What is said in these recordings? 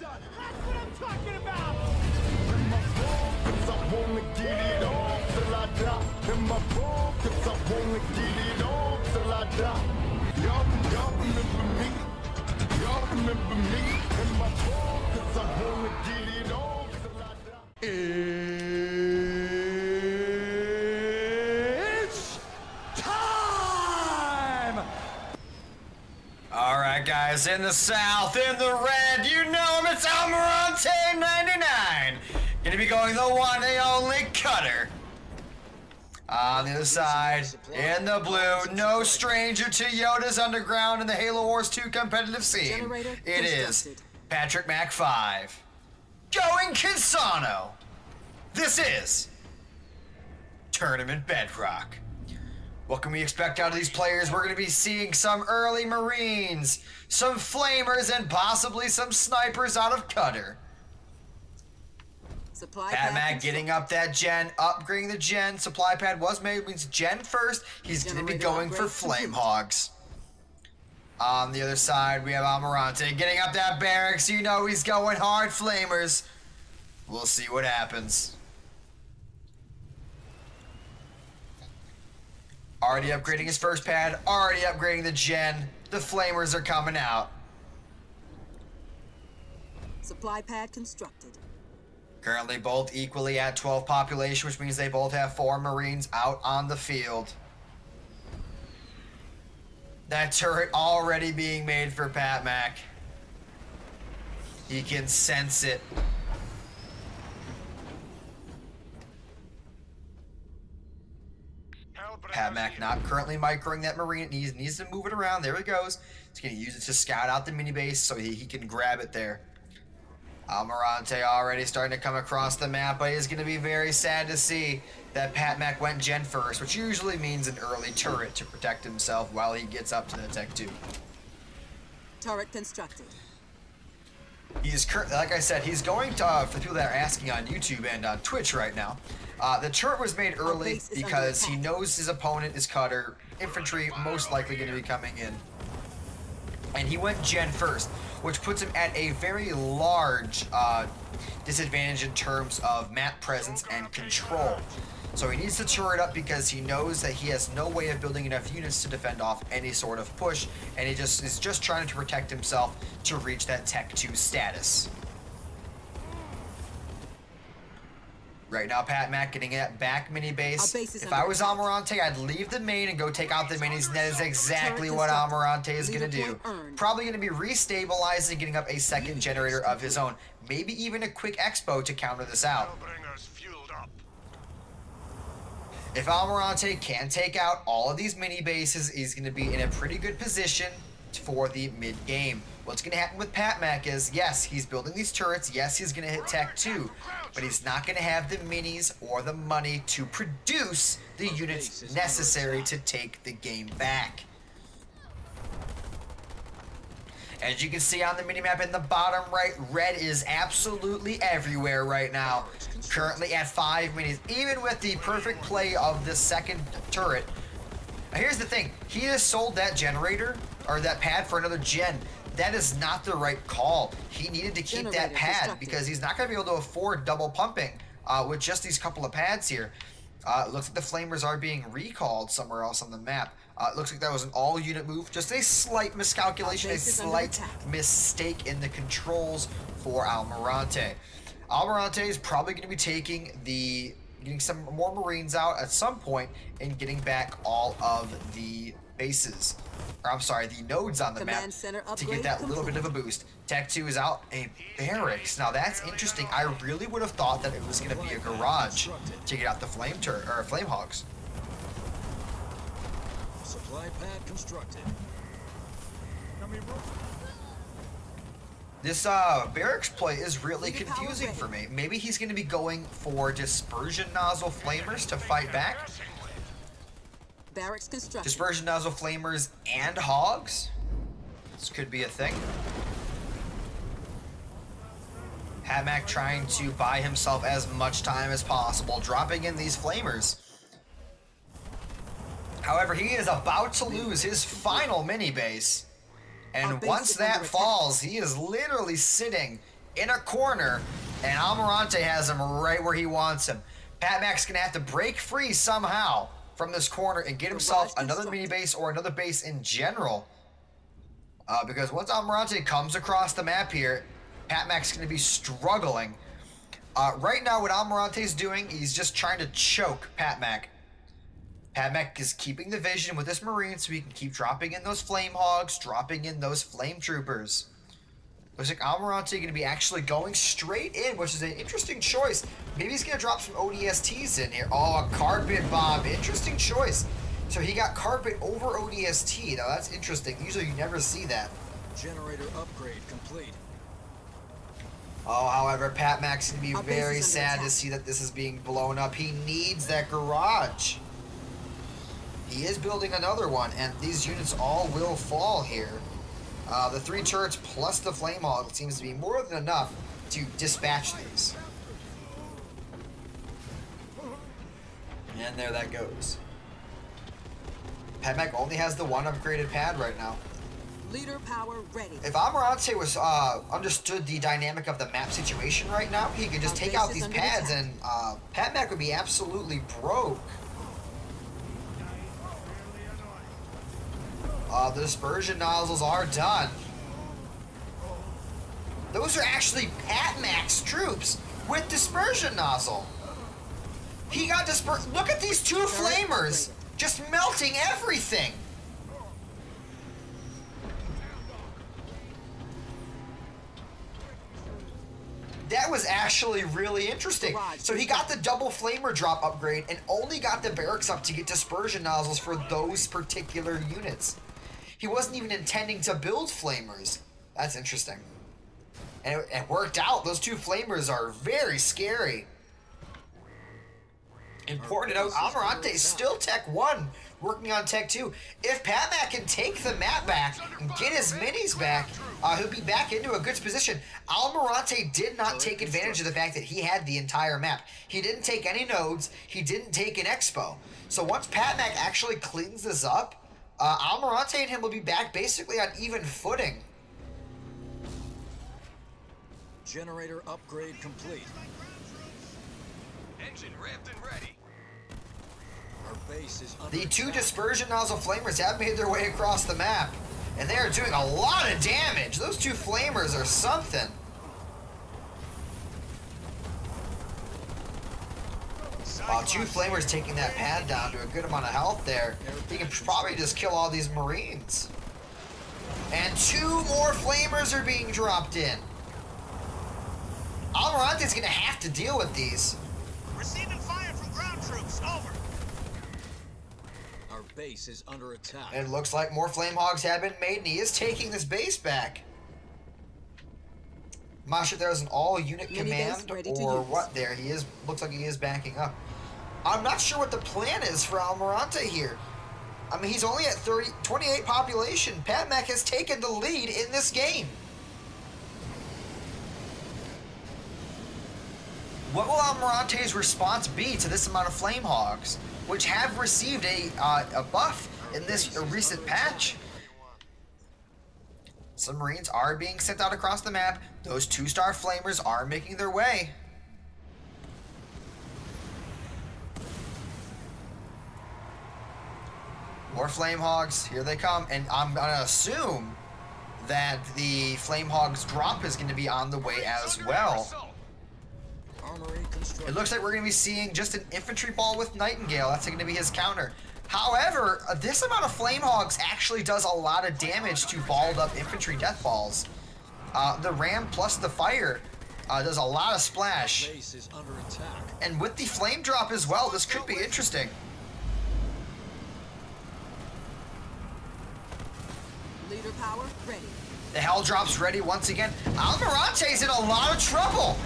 done. That's what I'm talking about. In my phone, 'cause I wanna get it on till I die. In my phone, 'cause I wanna get it on till I die. Y'all remember me? Y'all remember me? In my phone, 'cause I wanna get it on till I die. It's time! Alright guys, in the south, in the red, you know him, it's Almirante99! Gonna be going the one and only Cutter. On the other side, in the blue, no stranger to Yoda's Underground and the Halo Wars 2 competitive scene. It is PatrickMac5. Going Kisano! This is Tournament Bedrock. What can we expect out of these players? We're going to be seeing some early Marines, some Flamers, and possibly some Snipers out of Cutter. PatrickMac getting up that gen, upgrading the gen. Supply pad was made, means gen first. He's going to be going for Flame Hogs. On the other side, we have Almirante getting up that barracks. You know he's going hard Flamers. We'll see what happens. Already upgrading his first pad, already upgrading the gen. The Flamers are coming out. Supply pad constructed. Currently both equally at 12 population, which means they both have 4 Marines out on the field. That turret already being made for PatrickMac. He can sense it. PatrickMac not currently microing that Marine. He needs to move it around. There he goes. He's going to use it to scout out the mini base so he can grab it there. Almirante already starting to come across the map, but he's going to be very sad to see that PatrickMac went gen first, which usually means an early turret to protect himself while he gets up to the Tech 2. Turret constructed. He's like I said, he's going to, for people that are asking on YouTube and on Twitch right now, the turret was made early because he knows his opponent is Cutter, infantry most likely going to be coming in, and he went gen first, which puts him at a very large disadvantage in terms of map presence and control. So he needs to turret up because he knows that he has no way of building enough units to defend off any sort of push, and he is just trying to protect himself to reach that Tech 2 status. Right now, PatrickMac getting that back mini base. If I was Almirante, I'd leave the main and go take out the minis, and that is exactly what Almirante is going to do. Probably going to be restabilizing, getting up a second generator of his own. Maybe even a quick expo to counter this out. If Almirante can take out all of these mini bases, he's going to be in a pretty good position for the mid-game. What's going to happen with PatrickMac is, yes, he's building these turrets, yes, he's going to hit Tech 2, but he's not going to have the minis or the money to produce the units necessary to take the game back. As you can see on the minimap in the bottom right, red is absolutely everywhere right now. Currently at 5 minis, even with the perfect play of the second turret. Now here's the thing, he has sold that generator, or that pad, for another gen. That is not the right call. He needed to keep that pad because he's not going to be able to afford double pumping with just these couple of pads here. It looks like the Flamers are being recalled somewhere else on the map. It looks like that was an all-unit move. Just a slight miscalculation, a slight mistake in the controls for Almirante. Almirante is probably going to be getting some more Marines out at some point and getting back all of the bases. Or I'm sorry, the nodes on the map to get that little bit of a boost. Tech 2 is out a barracks. Now that's interesting. I really would have thought that it was going to be a garage to get out the flame hogs. Supply pad constructed. This barracks play is really confusing for me. Maybe he's going to be going for dispersion nozzle flamers to fight back. Barracks constructed. Dispersion nozzle flamers and hogs. This could be a thing. PatrickMac trying to buy himself as much time as possible, dropping in these flamers. However, he is about to lose his final mini base. And once that falls, he is literally sitting in a corner, and Almirante has him right where he wants him. PatrickMac's gonna have to break free somehow from this corner and get himself another mini base or another base in general. Because once Almirante comes across the map here, PatrickMac's gonna be struggling. Right now, what Almirante's doing, he's just trying to choke PatrickMac. PatrickMac is keeping the vision with this Marine so he can keep dropping in those Flame Hogs, dropping in those Flame Troopers. Looks like Almirante going to be actually going straight in, which is an interesting choice. Maybe he's going to drop some ODSTs in here. Oh, a Carpet Bomb. Interesting choice. So he got Carpet over ODST. Now, that's interesting. Usually you never see that. Generator upgrade complete. Oh, however, PatrickMac's going to be very sad to see that this is being blown up. He needs that garage. He is building another one, and these units all will fall here. The 3 turrets plus the Flame Hog seems to be more than enough to dispatch these. And there that goes. PatrickMac only has the 1 upgraded pad right now. Leader power ready. If Almirante was understood the dynamic of the map situation right now, he could just take out these pads and PatrickMac would be absolutely broke. The dispersion nozzles are done. Those are actually PatrickMac's troops with dispersion nozzle. He got dispersed. Look at these 2 flamers just melting everything. That was actually really interesting. So he got the double flamer drop upgrade and only got the barracks up to get dispersion nozzles for those particular units. He wasn't even intending to build flamers. That's interesting. And it worked out. Those 2 flamers are very scary. Important to note, Almirante is still Tech 1, working on Tech 2. If PatrickMac can take the map back and get his minis back, he'll be back into a good position. Almirante did not take advantage of the fact that he had the entire map. He didn't take any nodes. He didn't take an expo. So once PatrickMac actually cleans this up, Almirante and him will be back basically on even footing. Generator upgrade complete. Engine ripped and ready. Our base is under The 2 attack. dispersion nozzle flamers have made their way across the map, and they are doing a lot of damage. Those 2 flamers are something. 2 flamers taking that pad down to a good amount of health there. He can probably just kill all these Marines. And 2 more flamers are being dropped in. Almirante's gonna have to deal with these. Receiving fire from ground troops. Over. Our base is under attack. It looks like more Flame Hogs have been made, and he is taking this base back. I'm not sure if there was an all-unit command or what there. He is, looks like he is backing up. I'm not sure what the plan is for Almirante here. I mean, he's only at 28 population. PatrickMac has taken the lead in this game. What will Almirante's response be to this amount of Flame Hogs, which have received a buff in this recent patch? Some Marines are being sent out across the map. Those 2-star flamers are making their way. More Flame Hogs, here they come, and I'm gonna assume that the Flame Hogs drop is gonna be on the way as well. It looks like we're gonna be seeing just an infantry ball with Nightingale. That's gonna be his counter. However, this amount of Flame Hogs actually does a lot of damage to balled up infantry death balls. The ram plus the fire does a lot of splash. Base is under attack. And with the flame drop as well, this could be interesting. Leader power ready. The hell drop's ready once again. Almirante's in a lot of trouble.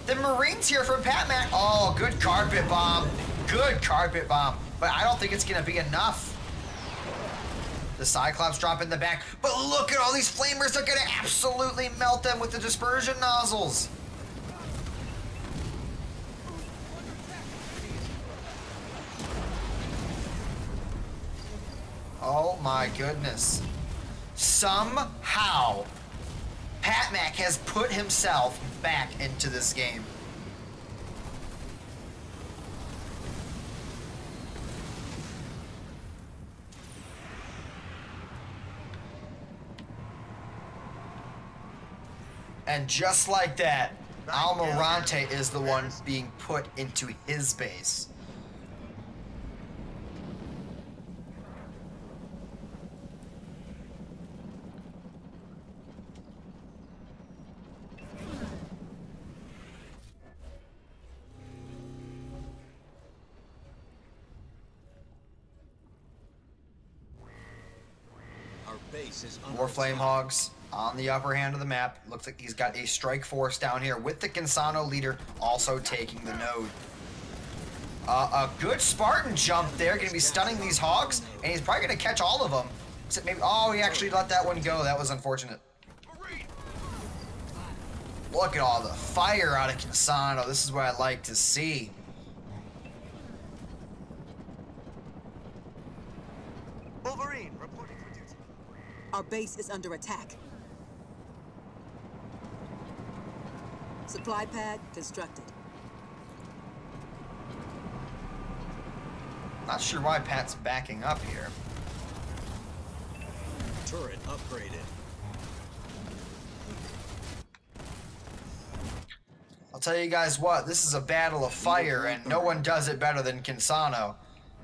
The Marines here from PatrickMac. Oh, good carpet bomb. Good carpet bomb. But I don't think it's going to be enough. The Cyclops drop in the back. But look at all these flamers. They're going to absolutely melt them with the dispersion nozzles. Oh my goodness. Somehow, PatrickMac has put himself back into this game. And just like that, Almirante is the one being put into his base. Our base is under More Flame attack. Hogs on the upper hand of the map. Looks like he's got a strike force down here with the Cansano leader also taking the node. A good Spartan jump there, gonna be stunning these hogs, and he's probably gonna catch all of them. Except maybe, oh, he actually let that one go. That was unfortunate. Look at all the fire out of Cansano. This is what I like to see. Wolverine, reporting for duty. Our base is under attack. Supply pad constructed. Not sure why Pat's backing up here. Turret upgraded. I'll tell you guys what, this is a battle of fire, and no one does it better than Cansano.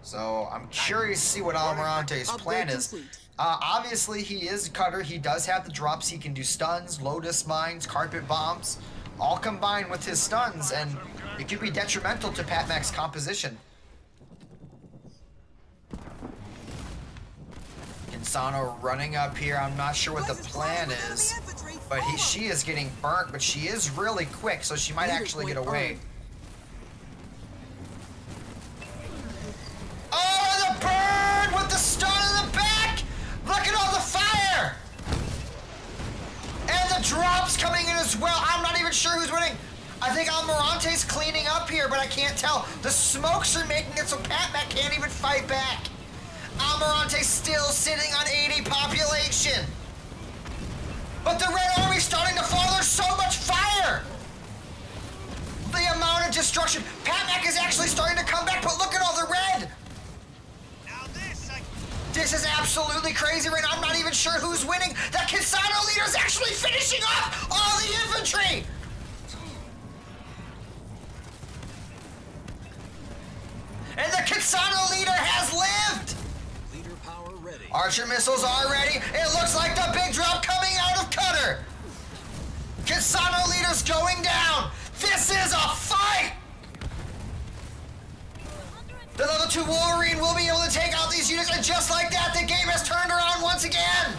So I'm curious to see what Almirante's plan is. Obviously, he is a cutter. He does have the drops. He can do stuns, lotus mines, carpet bombs, all combined with his stuns, and it could be detrimental to PatrickMac's composition. Cansano running up here. I'm not sure what the plan is, but she is getting burnt, but she is really quick, so she might actually get away. Oh, the burn with the stun in the back! Look at all the fire! And the drops coming in as well. I'm not even sure who's winning. I think Almirante's cleaning up here, but I can't tell. The smokes are making it so PatrickMac can't even fight back. Almirante's still sitting on 80 population. But the Red Army's starting to fall. There's so much fire. The amount of destruction. PatrickMac is actually starting to come back, but look at all the red. Now This is absolutely crazy right now. I'm not even sure who's winning. The Cansano leader is actually finishing off all the infantry. And the Cansano leader has lived. Leader power ready. Archer missiles are ready. It looks like the big drop coming out of Cutter. Cansano leader's going down. This is a fight. The level 2 Wolverine will be able to take out these units, and just like that, the game has turned around once again.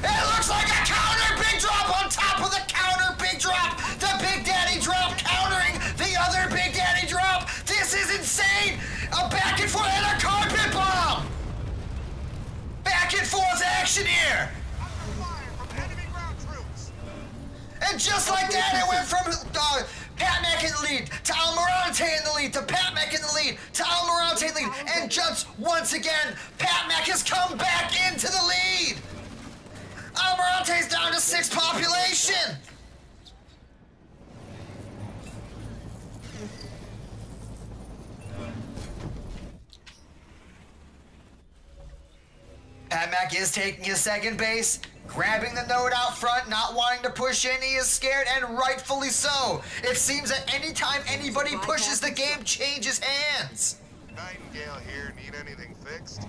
It looks like a counter big drop on top of the counter big drop. The Big Daddy drop countering the other Big Daddy drop. This is insane. A back and forth and a carpet bomb. Back and forth action here. fire from enemy ground troops. And just like that, it went from PatrickMac in the lead to Almirante in the lead to PatrickMac in the lead to Almirante in the lead. And just once again, PatrickMac has come back into the lead. Almirante's down to 6 population. PatrickMac is taking his second base, grabbing the node out front, not wanting to push in. He is scared, and rightfully so. It seems that anytime anybody pushes, the game changes hands. Nightingale here. Need anything fixed?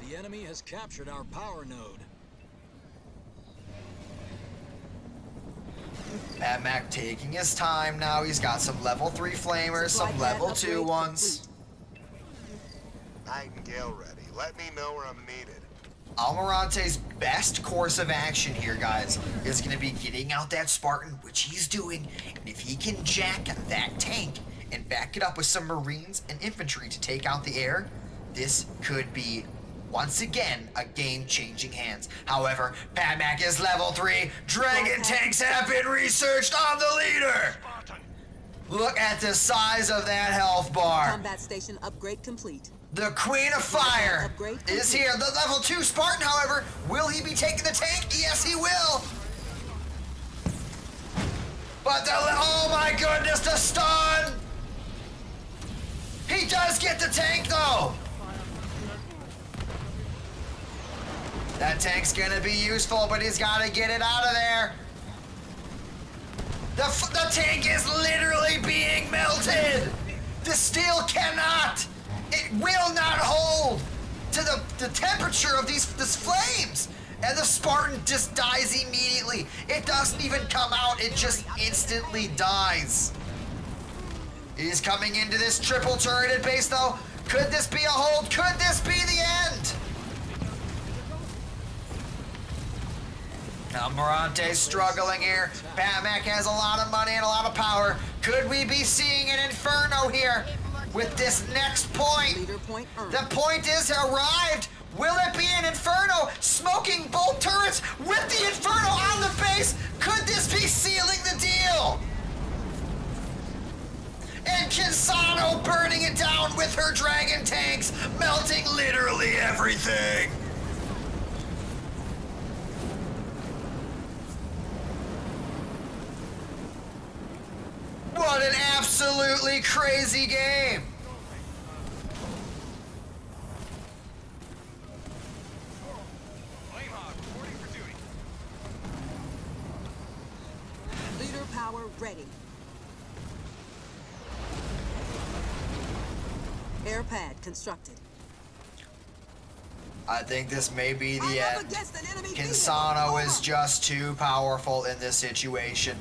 The enemy has captured our power node. PatrickMac taking his time now. He's got some level 3 flamers, some level 2 ones. Nightingale ready. Let me know where I'm needed. Almirante's best course of action here, guys, is going to be getting out that Spartan, which he's doing. And if he can jack that tank and back it up with some Marines and infantry to take out the air, this could be, once again, a game-changing hands. However, PatrickMac is level 3. Dragon tanks have been researched on the leader. Look at the size of that health bar. Combat station upgrade complete. The Queen of Fire is here. The level 2 Spartan, however, will he be taking the tank? Yes, he will. But oh my goodness, the stun! He does get the tank though. That tank's gonna be useful, but he's gotta get it out of there. The tank is literally being melted. The steel cannot. It will not hold to the temperature of these flames. And the Spartan just dies immediately. It doesn't even come out, it just instantly dies. He's coming into this triple turreted base though. Could this be a hold? Could this be the end? Almirante's struggling here. PatrickMac has a lot of money and a lot of power. Could we be seeing an Inferno here with this next point? The point is arrived. Will it be an Inferno smoking both turrets with the Inferno on the base? Could this be sealing the deal? And Kinsano burning it down with her dragon tanks, melting literally everything. What an absolutely crazy game. Leader power ready. Air pad constructed. I think this may be the I'm up end. against an enemy Kinsano vehicle. is just too powerful in this situation.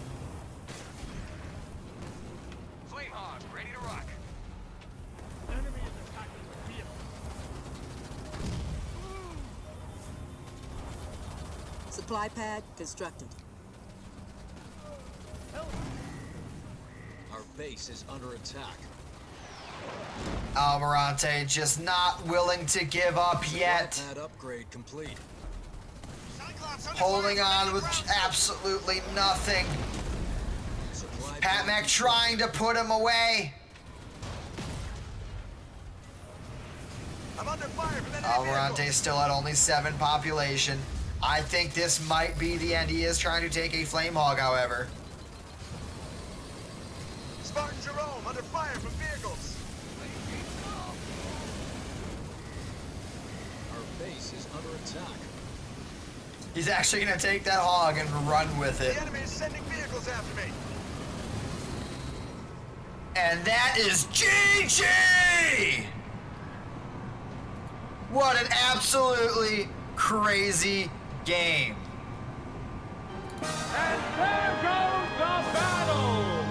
Ready to rock. Supply pad constructed. Our base is under attack. Almirante just not willing to give up yet. Pad upgrade complete. Holding on with absolutely nothing. Supply PatrickMac trying to put him away. I'm under fire from enemy Almirante vehicles. still at only 7 population. I think this might be the end. He is trying to take a flame hog, however. Spartan Jerome under fire from vehicles. Our base is under attack. He's actually going to take that hog and run with it. The enemy is sending vehicles after me. And that is GG! What an absolutely crazy game. And there goes the battle!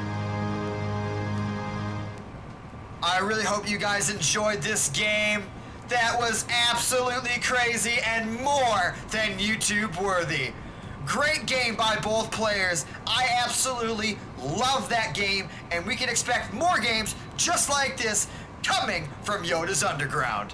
I really hope you guys enjoyed this game. That was absolutely crazy and more than YouTube worthy. Great game by both players. I absolutely love that game, and we can expect more games just like this coming from Yoda's Underground.